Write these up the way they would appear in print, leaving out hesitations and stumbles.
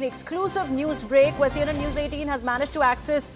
Exclusive news break where CNN News 18 has managed to access,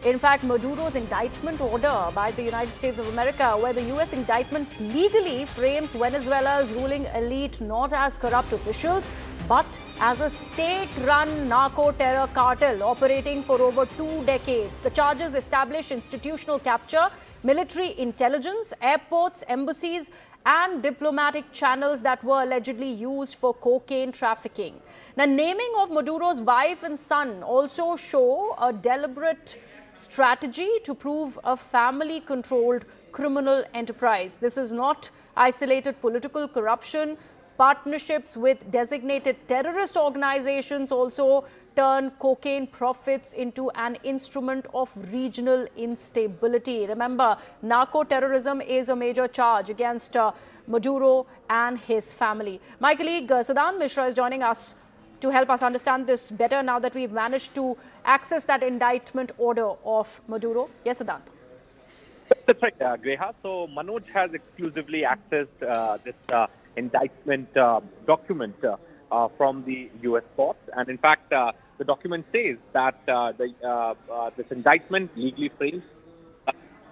in fact, Maduro's indictment order by the United States of America, where the U.S. indictment legally frames Venezuela's ruling elite not as corrupt officials, but as a state-run narco-terror cartel operating for over 2 decades. The charges establish institutional capture, military intelligence, airports, embassies, and diplomatic channels that were allegedly used for cocaine trafficking. Now, naming of Maduro's wife and son also show a deliberate strategy to prove a family-controlled criminal enterprise. This is not isolated political corruption. Partnerships with designated terrorist organizations also turn cocaine profits into an instrument of regional instability. Remember, narco-terrorism is a major charge against Maduro and his family. My colleague Siddhant Mishra is joining us to help us understand this better now that we've managed to access that indictment order of Maduro. Yes, Siddhant. That's right, Greha. So Manoj has exclusively accessed this indictment document from the U.S. courts. And in fact, the document says that this indictment legally frames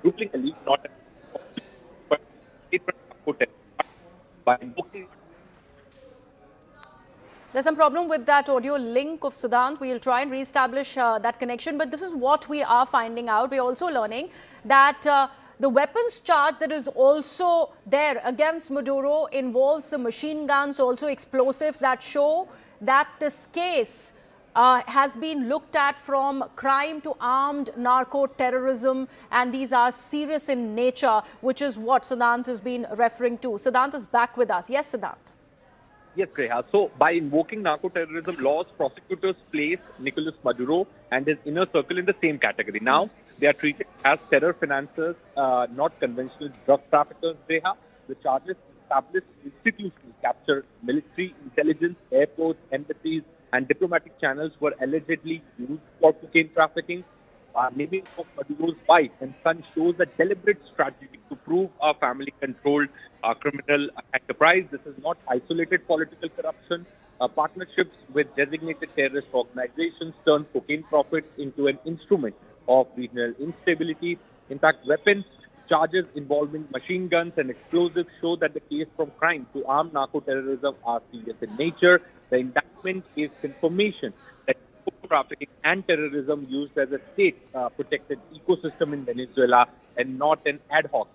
ruling elite not but by invoking. There's some problem with that audio link of Siddhant. We'll try and reestablish that connection. But this is what we are finding out. We're also learning that the weapons charge that is also there against Maduro involves the machine guns, also explosives, that show that this case has been looked at from crime to armed narco-terrorism, and these are serious in nature, which is what Siddhant has been referring to. Siddhant is back with us. Yes, Siddhant. Yes, Greha. So, by invoking narco-terrorism laws, prosecutors place Nicolas Maduro and his inner circle in the same category. Now, they are treated as terror financiers, not conventional drug traffickers, Greha. The charges establish institutional capture, military intelligence, airports, embassies, and diplomatic channels were allegedly used for cocaine trafficking. Naming of Maduro's wife and son shows a deliberate strategy to prove a family-controlled criminal enterprise. This is not isolated political corruption. Partnerships with designated terrorist organizations turn cocaine profits into an instrument of regional instability. In fact, weapons charges involving machine guns and explosives show that the case from crime to armed narco-terrorism are serious in nature. The indictment is confirmation that trafficking and terrorism used as a state-protected ecosystem in Venezuela and not an ad hoc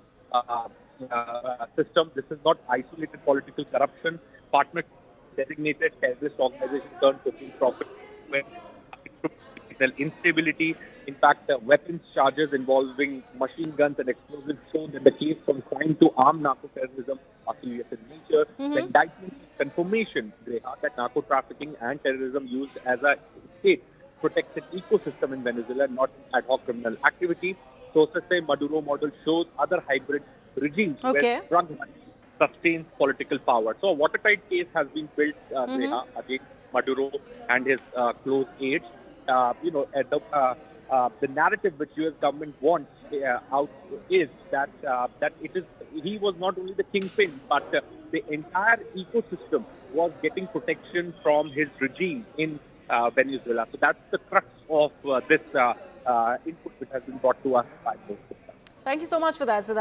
system. This is not isolated political corruption. Partnership designated terrorist organizations turn cocaine profits when instability. In fact, weapons charges involving machine guns and explosives show that the case from crime to armed narco-terrorism are serious in nature. The indictment is confirmation, Greha, that narco-trafficking and terrorism used as a state-protected ecosystem in Venezuela, not ad hoc criminal activity. Sources say Maduro model shows other hybrid regimes where drug money sustains political power. So a watertight case has been built, Greha, against Maduro and his close aides. The narrative which U.S. government wants out is that he was not only the kingpin, but the entire ecosystem was getting protection from his regime in Venezuela. So that's the crux of this input which has been brought to us by both. Thank you so much for that, Siddhant.